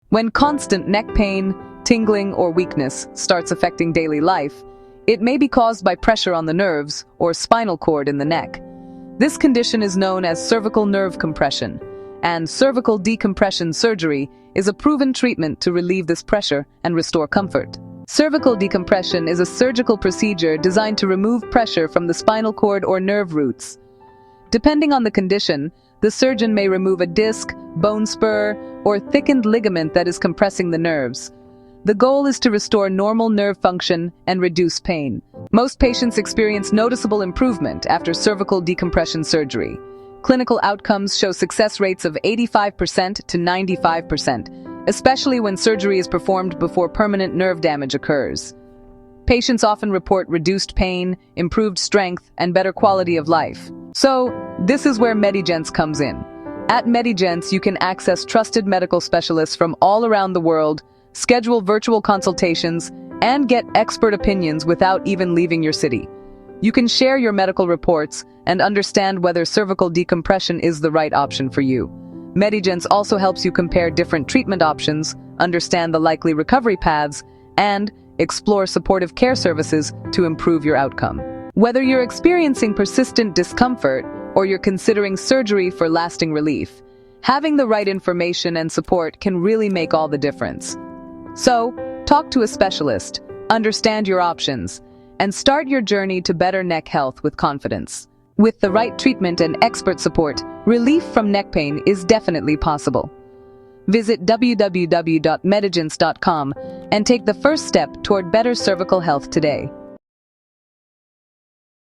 When constant neck pain, tingling, or weakness starts affecting daily life, it may be caused by pressure on the nerves or spinal cord in the neck. This condition is known as cervical nerve compression, and cervical decompression surgery is a proven treatment to relieve this pressure and restore comfort. Cervical decompression is a surgical procedure designed to remove pressure from the spinal cord or nerve roots. Depending on the condition, the surgeon may remove a disc, bone spur, or thickened ligament that is compressing the nerves. The goal is to restore normal nerve function and reduce pain. Most patients experience noticeable improvement after cervical decompression surgery. Clinical outcomes show success rates of 85% to 95%, especially when surgery is performed before permanent nerve damage occurs. Patients often report reduced pain, improved strength, and better quality of life. So, this is where MediGence comes in. At MediGence, you can access trusted medical specialists from all around the world, schedule virtual consultations, and get expert opinions without even leaving your city. You can share your medical reports and understand whether cervical decompression is the right option for you. MediGence also helps you compare different treatment options, understand the likely recovery paths, and explore supportive care services to improve your outcome. Whether you're experiencing persistent discomfort or you're considering surgery for lasting relief, having the right information and support can really make all the difference. So, talk to a specialist, understand your options, and start your journey to better neck health with confidence. With the right treatment and expert support, relief from neck pain is definitely possible. Visit www.medigence.com and take the first step toward better cervical health today.